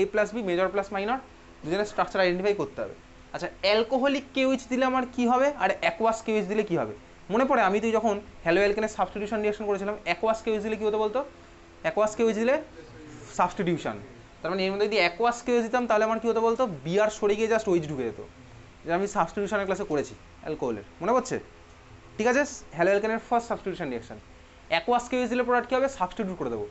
A plus B major plus minor দুজনের স্ট্রাকচার আইডেন্টিফাই করতে হবে। আচ্ছা, অ্যালকোহলিক কেওইচ দিলে আমার কি হবে আর অ্যাকোয়াস কেওইচ দিলে কি হবে? মনে পড়ে আমি তুই যখন হ্যালো অ্যালকেনের সাবস্টিটিউশন রিয়াকশন করেছিলাম, অ্যাকোয়াস কেওইচ দিলে কী হতো বলতো? অ্যাকোয়াস কেওইচ দিলে সাবস্টিটিউশন, তার মানে এর মধ্যে যদি অ্যাকোয়াস কেওইচ দিতাম তাহলে আমার কী হতো বলতো? বিয়ার সরে গিয়ে জাস্ট ওইচ ঢুকে যেত, যে আমি সাবস্টিটিউশনের ক্লাসে করেছি অ্যালকোহলের, মনে পড়ছে? ঠিক আছে, হ্যালো অ্যালকেনের first substitution reaction. Aqueous KOH দিলে প্রোডাক্ট কী হবে? সাবস্টিটিউট করে দেবো।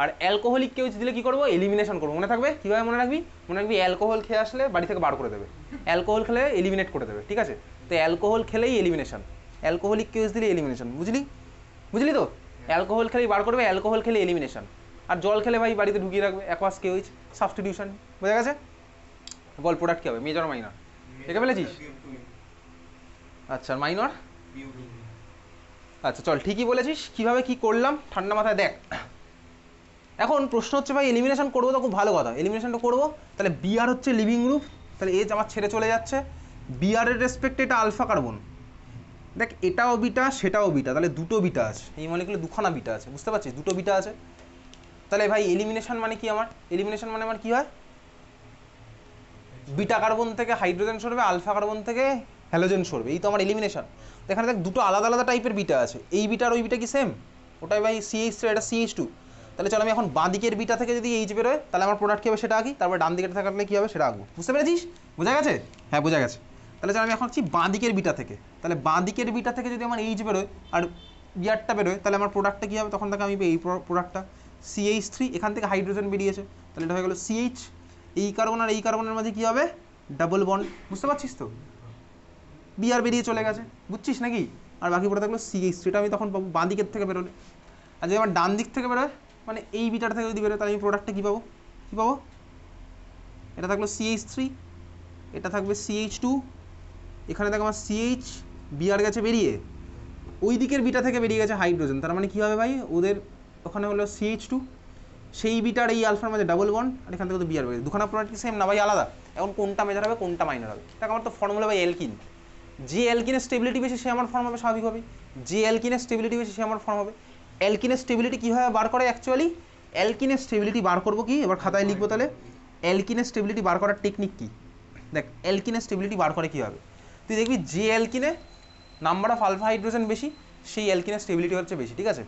আর অ্যালকোহলিক কেওইচ দিলে কী করবো? এলিমিনেশন করবো। মনে থাকবে কীভাবে মনে রাখবি? মনে রাখবি অ্যালকোহল খেয়ে আসলে বাড়ি থেকে বার করে দেবে, অ্যালকোহল খেলে এলিমিনেট করে দেবে। ঠিক আছে, তো অ্যালকোহল খেলেই এলিমিনেশন, অ্যালকোহলিক কেওইচ দিলে এলিমিনেশন। বুঝলি? বুঝলি তো? অ্যালকোহল খেলেই বার করবে, অ্যালকোহল খেলে এলিমিনেশন, আর জল খেলে ভাই বাড়িতে ঢুকিয়ে রাখবে, অ্যাকোয়াস কেওইচ সাবস্টিটিউশন। বোঝা গেছে? বল প্রোডাক্ট কী হবে? মেজর মাইনর দেখে ফেলেছিস? আচ্ছা, মাইনর? আচ্ছা চল, ঠিকই বলেছিস। কীভাবে কী করলাম ঠান্ডা মাথায় দেখ। এখন প্রশ্ন হচ্ছে ভাই এলিমিনেশন করবো তো খুব ভালো কথা, এলিমিনেশনটা করবো, তাহলে বিআর হচ্ছে লিভিং গ্রুপ, তাহলে এজ আমার ছেড়ে চলে যাচ্ছে, বিআরের রেসপেক্টে এটা আলফা কার্বন। দেখ এটাও বিটা সেটাও বিটা, তাহলে দুটো বিটা আছে, এই মলিকুলে দুখানা বিটা আছে, বুঝতে পারছিস? দুটো বিটা আছে। তাহলে ভাই এলিমিনেশন মানে কি আমার? এলিমিনেশন মানে আমার কী হয়? বিটা কার্বন থেকে হাইড্রোজেন সরবে, আলফা কার্বন থেকে হ্যালোজেন সরবে, এই তো আমার এলিমিনেশন। এখানে দেখ দুটো আলাদা আলাদা টাইপের বিটা আছে, এই বিটা আর ওই বিটা কি সেম? ওটাই ভাই CH3, এটা CH2। তাহলে চলো আমি এখন বাঁ দিকের বিটা থেকে যদি এইচ বেরোয় তাহলে আমার প্রোডাক্ট কী হবে সেটা আঁকি, তারপর ডান দিকের থাকলে কী হবে সেটা আঁকবো। বুঝতে পেরেছিস? বোঝা গেছে? হ্যাঁ বোঝা গেছে। তাহলে চলো আমি এখন হচ্ছি বাঁ দিকের বিটা থেকে, তাহলে বাঁ দিকের বিটা থেকে যদি আমার এইচ বেরোয় আর বিআরটা বেরোয় তাহলে আমার প্রোডাক্টটা কী হবে? তখন থেকে আমি এই প্রোডাক্টটা CH3, এখান থেকে হাইড্রোজেন বেরিয়েছে, তাহলে এটা হয়ে গেলো CH। এই কার্বন আর এই কার্বনের মাঝে কী হবে? Double bond. বুঝতে পারছিস তো? বিআর বেরিয়ে চলে গেছে, বুঝছিস নাকি? আর বাকি পড়ে থাকলো CH3, এটা আমি তখন পাবো বাঁ দিকের থেকে বেরোলে। আর যদি আমার ডান দিক থেকে বেরোয়, মানে এই বিটার থেকে যদি বেরোয়, তাহলে আমি প্রোডাক্টটা কী পাবো? কী পাবো? এটা থাকলো CH3, এটা থাকবে CH2, এখানে দেখো আমার CH, বিআর গেছে বেরিয়ে, ওই দিকের বিটা থেকে বেরিয়ে গেছে হাইড্রোজেন, তার মানে কী হবে ভাই? ওদের ওখানে হলো CH2, সেই বিটার এই আলফার মাঝে ডাবল বন্ড, আর এখান থেকে তো বিআর বেরিয়ে, দুখানা প্রোডাক্ট কি সেম না ভাই? আলাদা। এখন কোনটা মেজার হবে কোনটা মাইনার হবে? দেখ আমার তো ফর্মুলা ভাই অ্যালকিন, যে অ্যালকিনের স্টেবিলিটি বেশি সে আমার ফর্ম হবে স্বাভাবিকভাবে, যে অ্যালকিনের স্টেবিলিটি বেশি সে আমার ফর্ম হবে। অ্যালকিনের স্টেবিলিটি কীভাবে বার করে অ্যাকচুয়ালি? অ্যালকিনের স্টেবিলিটি বার করবো কি, এবার খাতায় লিখবো তাহলে অ্যালকিনের স্টেবিলিটি বার করার টেকনিক কী। দেখ অ্যালকিনের স্টেবিলিটি বার করে কীভাবে, তুই দেখবি যে অ্যালকিনে নাম্বার অফ আলফা হাইড্রোজেন বেশি সেই অ্যালকিনের স্টেবিলিটি হচ্ছে বেশি। ঠিক আছে,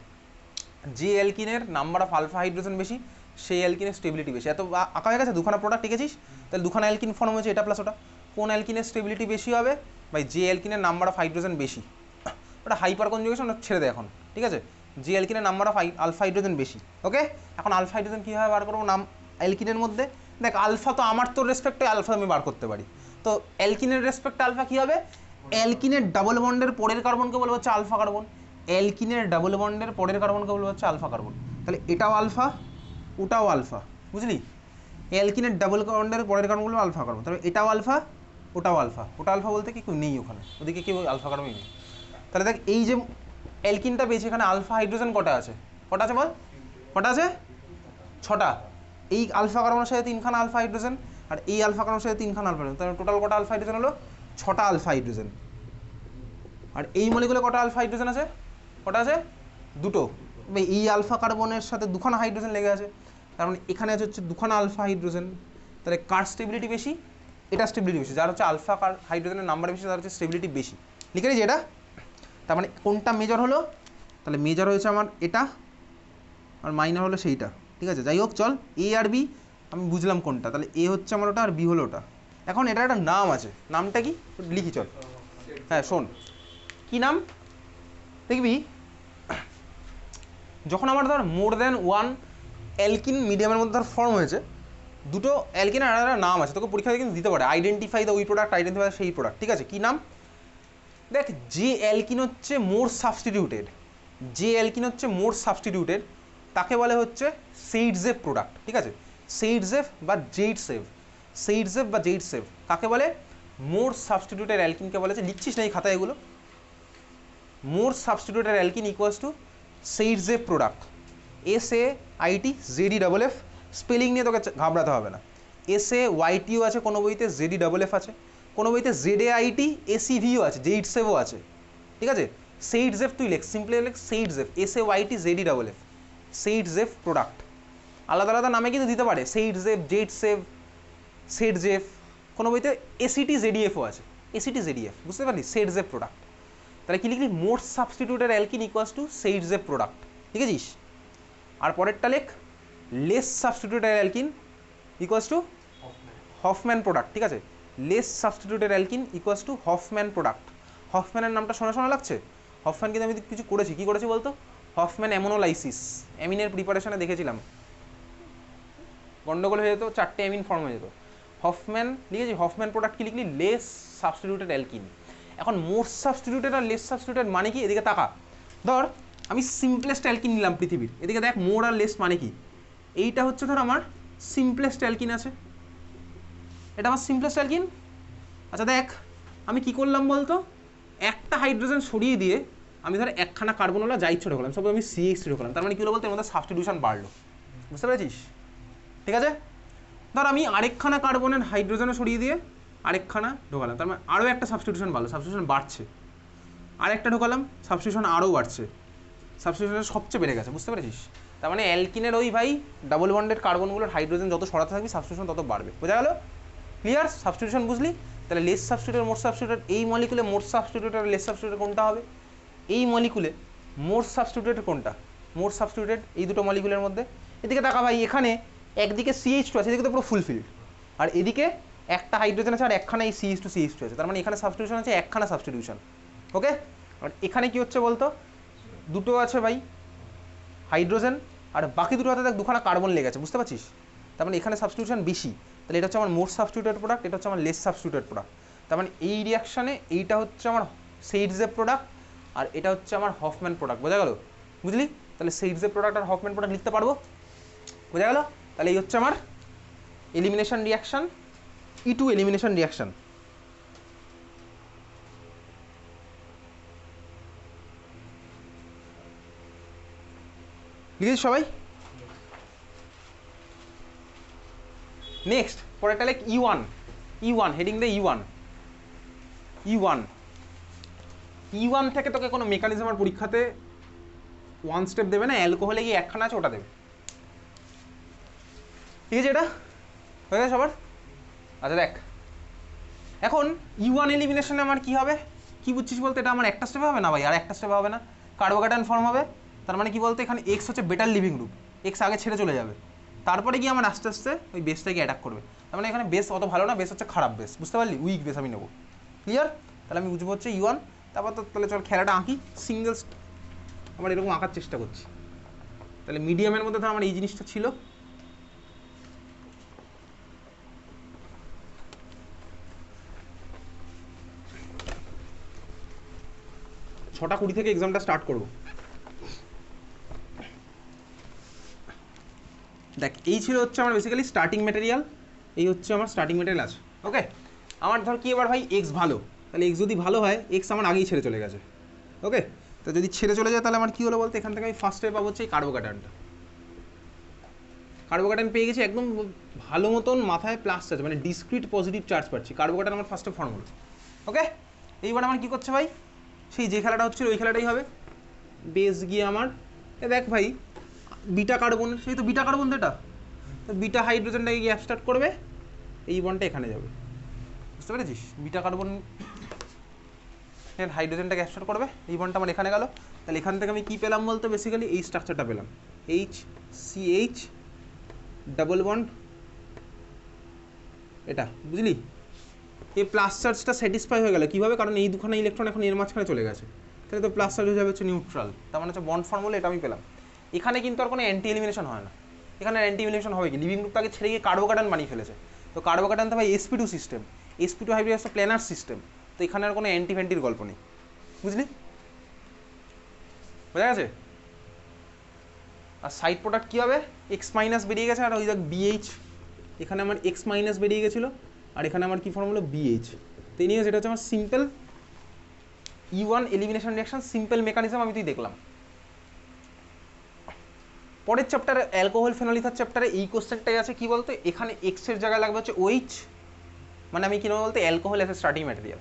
যে অ্যালকিনের নাম্বার অফ আলফা হাইড্রোজেন বেশি সেই অ্যালকিনের স্টেবিলিটি বেশি। এত আঁকা হয়ে গেছে? দুখানা প্রোডাক্ট লিখেছিস, তাহলে দুখানা অ্যালকিন ফর্ম হয়েছে, এটা প্লাস ওটা। কোন অ্যালকিনের স্টেবিলিটি বেশি হবে? ভাই যে অ্যালকিনের নাম্বার অফ হাইড্রোজেন বেশি, ওটা হাইপার কনজুগেশন, ওটা ছেড়ে দেয় এখন। ঠিক আছে, যে অ্যালকিনের নাম্বার অফ আলফা হাইড্রোজেন বেশি। ওকে, এখন আলফা হাইড্রোজেন কীভাবে বার করবো নাম অ্যালকিনের মধ্যে? দেখ আলফা তো আমার তোর রেসপেক্টে আলফা আমি বার করতে পারি, তো অ্যালকিনের রেসপেক্টে আলফা কী হবে? অ্যালকিনের ডাবল বন্ডের পরের কার্বনকে বলবো হচ্ছে আলফা কার্বন, অ্যালকিনের ডাবল বন্ডের পরের কার্বনকে বলবো হচ্ছে আলফা কার্বন। তাহলে এটাও আলফা ওটাও আলফা, বুঝলি? অ্যালকিনের ডাবল বন্ডের পরের কার্বনগুলো আলফা কার্বন, তাহলে এটাও আলফা ওটাও আলফা। ওটা আলফা বলতে কি কেউ নেই ওখানে, ওদিকে কেউ আলফা কার্বনই নেই। তাহলে দেখ এই যে অ্যালকিনটা পেয়েছে, এখানে আলফা হাইড্রোজেন কটা আছে? কটা আছে বল? কটা আছে? 6টা। এই আলফা কার্বনের সাথে 3খানা আলফা হাইড্রোজেন, আর এই আলফা কার্বনের সাথে 3খানা আলফা হাইড্রোজেন, তাহলে টোটাল কটা আলফা হাইড্রোজেন হলো? 6টা আলফা হাইড্রোজেন। আর এই মলিকুলে কটা আলফা হাইড্রোজেন আছে? কটা আছে? 2টো। এই আলফা কার্বনের সাথে 2খানা হাইড্রোজেন লেগে আছে, তার মানে এখানে আছে হচ্ছে 2খানা আলফা হাইড্রোজেন। তাহলে কার স্টেবিলিটি বেশি? এটা স্টেবিলিটি বেশি, যার হচ্ছে আলফা হাইড্রোজেনের নাম্বার বেশি তার হচ্ছে স্টেবিলিটি বেশি। লিখে নিয়েছি এটা? তার মানে কোনটা মেজর হলো? তাহলে মেজর হয়েছে আমার এটা, আর মাইনর হলো সেইটা। ঠিক আছে, যাই হোক চল, এ আর বি আমি বুঝলাম কোনটা, তাহলে এ হচ্ছে আমার ওটা আর বি হলো ওটা। এখন এটা একটা নাম আছে, নামটা কি লিখি চল। হ্যাঁ শোন, কী নাম দেখবি, যখন আমার ধর মোর দ্যান ওয়ান অ্যালকিন মিডিয়ামের মধ্যে ধর ফর্ম হয়েছে, দুটো অ্যালকিনের আলাদা নাম আছে, তোকে পরীক্ষাতে কিন্তু দিতে পারে, আইডেন্টিফাই দ্য ওই প্রোডাক্ট, আইডেন্টিফাই সেই প্রোডাক্ট। ঠিক আছে, কী নাম? দেখ যে অ্যালকিন হচ্ছে মোর সাবস্টিটিউটেড, যে অ্যালকিন হচ্ছে মোর সাবস্টিটিউটেড তাকে বলে হচ্ছে সেইডজেভ প্রোডাক্ট, ঠিক আছে? সেইডজেভ বা জেইডসেভ, সেইডজেভ বা জেইডসেভ কাকে বলে? মোর সাবস্টিটিউটেড অ্যালকিনকে বলে। যে লিখছিস না এই খাতায় এগুলো? More substituted alkene equals to Saytzeff product, SAITZEDFF। Spelling নিয়ে তোকে ঘাবড়াতে হবে না, SAYTও আছে কোনো বইতে, ZEDFF আছে কোনো বইতে, ZAITACVও আছে, জেইডসেভও আছে, ঠিক আছে? সেইডজেভ তুই লেখ, সিম্পলি লেখ সেইডজেভ, SAYTZEDFF, সেইডজেভ প্রোডাক্ট। আলাদা আলাদা নামে কিন্তু দিতে পারে, সেইডজেভ, জেইডসেভ, সেডজেভ। কোনো বইতে ACTZDFও আছে, ACTZDF, বুঝতে পারলি? Saytzeff product. তাহলে কি লিখলি? More substituted alkene equals to Saytzeff product, লিখেছিস? আর পরেরটা লেখ less substituted alkene equals to Hofmann product, ঠিক আছে? Less substituted alkene equals to Hofmann product. হফম্যানের নামটা শোনা শোনা লাগছে? হফম্যান কিন্তু আমি কিছু করেছি, কী করেছি বলতো? হফম্যান অ্যামোনোলাইসিস, অ্যামিনের প্রিপারেশনে দেখেছিলাম, গন্ডগোল হয়ে যেত, 4টে অ্যামিন ফর্ম হয়ে যেত। হফম্যান লিখেছি, হফম্যান প্রোডাক্ট কি লিখলি? Less substituted alkyne. এখন মোর সাবস্টিটিউটেড আর লেস সাবস্টিটিউটেড মানে কি? এদিকে তাকা, ধর আমি সিম্পলেস্ট অ্যালকিন নিলাম পৃথিবীর, এদিকে দেখ মোর আর লেস মানে কি? এইটা হচ্ছে ধর আমার সিম্পলেস্ট অ্যালকিন আছে, এটা আমার সিম্পলেস্ট অ্যালকিন। আচ্ছা দেখ আমি কি করলাম বলতো? একটা হাইড্রোজেন সরিয়ে দিয়ে আমি ধর একখানা কার্বন হলো যা ইচ্ছে ঢোকালাম, সব আমি CH3 ঢোকালাম, তার মানে কী হলো বলতো? এর মধ্যে সাবস্টিটিউশন বাড়লো, বুঝতে পেরেছিস? ঠিক আছে, ধর আমি আরেকখানা কার্বনের হাইড্রোজেনও সরিয়ে দিয়ে আরেকখানা ঢোকালাম, তার মানে আরও একটা সাবস্টিটিউশন বাড়লো, সাবস্টিটিউশন বাড়ছে। আরেকটা ঢোকালাম, সাবস্টিটিউশন আরও বাড়ছে, সাবস্টিটিউশন সবচেয়ে বেড়ে গেছে, বুঝতে পেরেছিস? তার মানে অ্যালকিনের ওই ভাই ডাবল বন্ডেড কার্বনগুলোর হাইড্রোজেন যত সরাতে থাকবি সাবস্টিটিউশন তত বাড়বে, বোঝা গেল? ক্লিয়ার? সাবস্টিটিউশন বুঝলি? তাহলে লেস সাবস্টিটিউট, মোর সাবস্টিটিউট, এই মলিকুলে মোর সাবস্টিটিউট আর লেস সাবস্টিটিউট কোনটা হবে? এই মলিকুলে মোর সাবস্টিটিউট কোনটা? মোর সাবস্টিটিউট এই দুটো মলিকুলের মধ্যে। এদিকে তাকা ভাই, এখানে একদিকে CH2 আছে, এদিকে তো পুরো ফুলফিল্ড, আর এদিকে একটা হাইড্রোজেন আছে আর একখানা এই CH2 আছে, তার মানে এখানে সাবস্টিটিউশন আছে একখানা সাবস্টিটিউশন, ওকে? আর এখানে কি হচ্ছে বলতো? দুটো আছে ভাই হাইড্রোজেন, আর বাকি দুটো হাতে দেখ দুখানা কার্বন লেগে আছে, বুঝতে পারছিস? তার মানে এখানে সাবস্টিটিউশন বেশি, তাহলে এটা হচ্ছে আমার মোর সাবস্টিটিউটেড প্রোডাক্ট, এটা হচ্ছে আমার লেস সাবস্টিটিউটেড প্রোডাক্ট। তার মানে এই রিয়াকশানে এইটা হচ্ছে আমার সেইডজেভ প্রোডাক্ট আর এটা হচ্ছে আমার হফম্যান প্রোডাক্ট, বোঝা গেল? বুঝলি? তাহলে সেইডজেভ প্রোডাক্ট আর হফম্যান প্রোডাক্ট লিখতে পারবো, বোঝা গেল? তাহলে এই হচ্ছে আমার elimination reaction, E2 elimination reaction. লিখেছি সবাই? নেক্সট পরেরটা লাইক E1, E1 হেডিং দে E1, E1 থেকে তোকে কোনো মেকানিজম আর পরীক্ষাতে ওয়ান স্টেপ দেবে না, অ্যালকোহলে গিয়ে একখানা আছে ওটা দেবে, ঠিক আছে? এটা হয়ে গেছে সবার? আচ্ছা দেখ এখন E1 এলিমিনেশনে আমার কি হবে, কি বুঝছিস বলতে? এটা আমার একটা স্টেপে হবে না ভাই, আর একটা স্টেপে হবে না, কার্বোক্যাটায়ন ফর্ম হবে। তার মানে কি বলতে? এখানে X হচ্ছে বেটার লিভিং গ্রুপ, X আগে ছেড়ে চলে যাবে, তারপরে গিয়ে আমার আস্তে আস্তে ওই বেসটাকে অ্যাটাক করবে। তার মানে এখানে বেস অত ভালো না, বেস হচ্ছে খারাপ বেস, বুঝতে পারলি? উইক বেস আমি নেবো, ক্লিয়ার? তাহলে আমি বুঝবো হচ্ছে E1। তারপর তো তাহলে চল খেলাটা আঁকি, সিঙ্গেলস আমার এরকম আঁকার চেষ্টা করছি। তাহলে মিডিয়ামের মধ্যে ধর আমার এই জিনিসটা ছিল, ছটা 20 থেকে এক্সামটা স্টার্ট করবো। দেখ এই ছিল হচ্ছে আমার বেসিক্যালি স্টার্টিং ম্যাটেরিয়াল, এই হচ্ছে আমার স্টার্টিং ম্যাটেরিয়াল আছে, ওকে? আমার ধর কি এবার ভাই X ভালো, তাহলে X যদি ভালো হয়, X আমার আগেই ছেড়ে চলে গেছে, ওকে? তো যদি ছেড়ে চলে যায় তাহলে আমার কী হলো বলতে? এখান থেকে আমি ফার্স্ট স্টেপ পাবো হচ্ছে এই কার্বোক্যাটায়নটা, কার্বোক্যাটায়ন পেয়ে গেছি, একদম ভালো মতন মাথায় প্লাস চার্জ, মানে ডিসক্রিট পজিটিভ চার্জ পাচ্ছি, কার্বোক্যাটায়ন আমার ফার্স্টে ফর্ম হলো, ওকে? এইবার আমার কী করছে ভাই? সেই যে খেলাটা হচ্ছিল ওই খেলাটাই হবে, বেস গিয়ে আমার এ দেখ ভাই বিটা কার্বন, সেই তো বিটা কার্বন তো এটা, তো বিটা হাইড্রোজেনটাকে গিয়ে অ্যাবস্ট্রাক্ট করবে, এই বনটা এখানে যাবে, বুঝতে পেরেছিস? বিটা কার্বন হাইড্রোজেনটাকে অ্যাবস্ট্রাক্ট করবে, এই বনটা আমার এখানে গেল। তাহলে এখান থেকে আমি কী পেলাম বলতে? বেসিক্যালি এই স্ট্রাকচারটা পেলাম, HCH ডাবল বন্ড, এটা বুঝলি? এই প্লাস চার্জটা স্যাটিসফাই হয়ে গেল কীভাবে? কারণ এই দুখানা ইলেকট্রন এখন এর মাঝখানে চলে গেছে, তাহলে তো প্লাস চার্জ হয়ে যাবে হচ্ছে নিউট্রাল, তার মানে হচ্ছে বন্ড ফর্মুলা এটা আমি পেলাম। এখানে কিন্তু আর কোনো অ্যান্টি এলিমিনেশন হয় না, এখানে অ্যান্টি এলিমিনেশন হবে কি? লিভিং গ্রুপটাকে ছেড়ে গিয়ে কার্বোক্যাটায়ন বানিয়ে ফেলেছে, তো কার্বোক্যাটায়ন তো ভাই sp2 system, sp2 hybrid planner system, তো এখানে আর কোনো অ্যান্টি ফ্যান্টির গল্প নেই, বুঝলি? বোঝা গেছে? আর সাইড প্রোডাক্ট কী হবে, এক্স মাইনাস বেরিয়ে গেছে, আর ওই দেখ বিএইচ, এখানে আমার এক্স মাইনাস বেরিয়ে গেছিলো, আর এখানে আমার কী ফর্ম হলো বিএইচ। তো এই নিয়ে সেটা হচ্ছে আমার simple E1 elimination reaction, simple mechanism আমি তুই দেখলাম। পরের চ্যাপ্টারে অ্যালকোহল ফেনল ইথার চ্যাপ্টারে এই কোশ্চেনটাই আছে, কি বলতো, এখানে এক্সের জায়গায় লাগবে হচ্ছে ওইচ, মানে আমি কী নেবো বলতে alcohol as a starting material.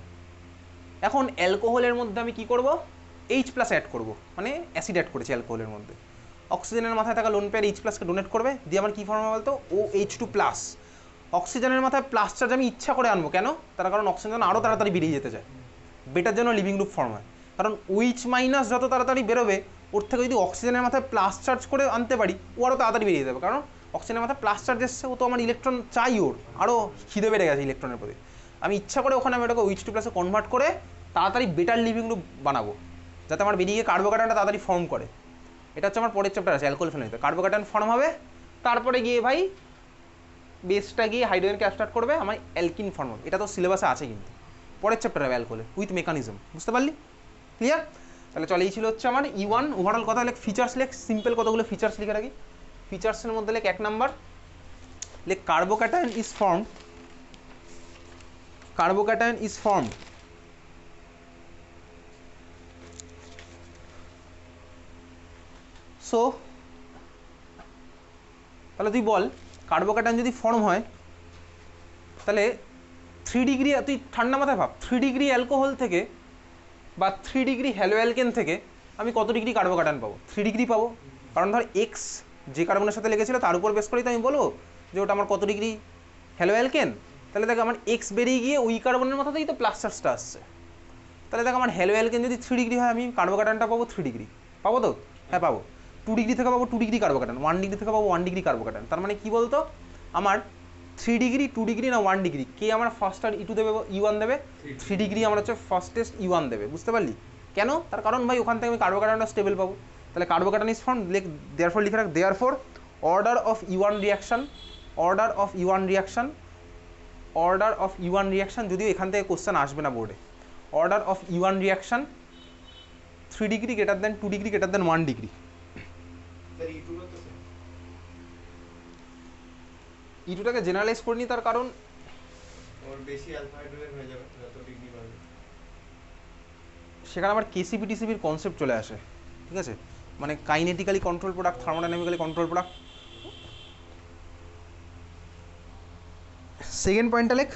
এখন অ্যালকোহলের মধ্যে আমি কী করবো, এইচ প্লাস অ্যাড করবো, মানে অ্যাসিড অ্যাড করেছি অ্যালকোহলের মধ্যে। অক্সিজেনের মাথায় থাকা লোন পেয়ার এইচ প্লাসকে ডোনেট করবে, দিয়ে আমার কী ফর্ম বলতো OH2 প্লাস। অক্সিজেনের মাথায় প্লাস চার্জ আমি ইচ্ছা করে আনবো, কেন? তার কারণ অক্সিজেন আরও তাড়াতাড়ি বেরিয়ে যেতে চায়, বেটার যেন লিভিং গ্রুপ ফর্ম হয়। কারণ OH মাইনাস যত তাড়াতাড়ি বেরোবে, ওর থেকে যদি অক্সিজেনের মাথায় প্লাস চার্জ করে আনতে পারি, ও আরও তাড়াতাড়ি বেরিয়ে যাবে। কারণ অক্সিজেনের মাথায় প্লাস চার্জ এসছে, ও তো আমার ইলেকট্রন চাই, ওর আরও খিদে বেড়ে গেছে ইলেকট্রনের প্রতি। আমি ইচ্ছা করে ওখানে আমি ওটাকে OH2 প্লাসে কনভার্ট করে তাড়াতাড়ি বেটার লিভিং গ্রুপ বানাবো, যাতে আমার বেরিয়ে গিয়ে কার্বোক্যাটায়নটা তাড়াতাড়ি ফর্ম করে। এটা হচ্ছে আমার পরের চ্যাপ্টার আছে alcohol phenol ether. Carbocation form হবে, তারপরে গিয়ে ভাই বেসটা গিয়ে হাইড্রোজেনকে অ্যাবস্ট্রাক্ট করবে, আমার অ্যালকিন ফর্ম হবে। এটা তো সিলেবাসে আছে, কিন্তু পরের চ্যাপ্টার হবে অ্যালকোহলে উইথ মেকানিজম। বুঝতে পারলি? ক্লিয়ার? তাহলে চলে, এই ছিল হচ্ছে আমার E1 ওভারঅল কথা। লেখ ফিচার্স, লেখ সিম্পল কতগুলো ফিচার্স লিখে রাখি। ফিচার্সের মধ্যে লেখ 1 নাম্বার, লেখ carbocation is formed, carbocation is formed so, তাহলে তুই বল কার্বোক্যাটায়ন যদি ফর্ম হয় তাহলে 3 ডিগ্রি, তুই ঠান্ডা মাথায় ভাব, 3 ডিগ্রি অ্যালকোহল থেকে বা 3 ডিগ্রি হ্যালো অ্যালকেন থেকে আমি কত ডিগ্রি কার্বোক্যাটায়ন পাবো? 3 ডিগ্রি পাবো। কারণ ধর এক্স যে কার্বনের সাথে লেগেছিল তার উপর বেস করেই তো আমি বলবো যে ওটা আমার কত ডিগ্রি হ্যালো অ্যালকেন। তাহলে দেখ আমার এক্স বেরিয়ে গিয়ে ওই কার্বনের মাথাতেই তো প্লাস চার্জটা আসছে। তাহলে দেখ আমার হ্যালো অ্যালকেন যদি 3 ডিগ্রি হয়, আমি কার্বোক্যাটায়নটা পাবো 3 ডিগ্রি, পাবো তো? হ্যাঁ পাবো। 2 ডিগ্রি থেকে পাবো 2 ডিগ্রি কার্বোক্যাটায়ন, 1 ডিগ্রি থেকে পাবো 1 ডিগ্রি কার্বোক্যাটায়ন। তার মানে কি বলতো, আমার 3 ডিগ্রি, 2 ডিগ্রি না 1 ডিগ্রি, কে আমার ফার্স্ট আর E2 দেবে, E1 দেবে, 3 ডিগ্রি আমার হচ্ছে ফার্স্ট টেস্ট E1 দেবে। বুঝতে পারলি কেন? তার কারণ ভাই ওখান থেকে আমি কার্বোক্যাটায়নটা স্টেবল পাবো। তাহলে কার্বোক্যাটায়ন ইজ ফর্ম, দেয়ারফর লিখে রাখ, therefore order of E1 reaction, order of E1 reaction, order of E1 reaction, যদিও এখান থেকে কোশ্চেন আসবে না বোর্ডে। Order of E1 reaction 3 degree greater than 2 degree greater than 1 degree. E2টাকে জেনারেলাইজ করে নি, তার কারণ বেশি আলফা হাইড্রোজেন হয়ে যাবে যত ডিগ্রি বাড়বে, সেখানে আমার কেসিপিটিসিবির কনসেপ্ট চলে আসে। ঠিক আছে, মানে kinetically control product, thermodynamically control product. Second পয়েন্টটা লেখ,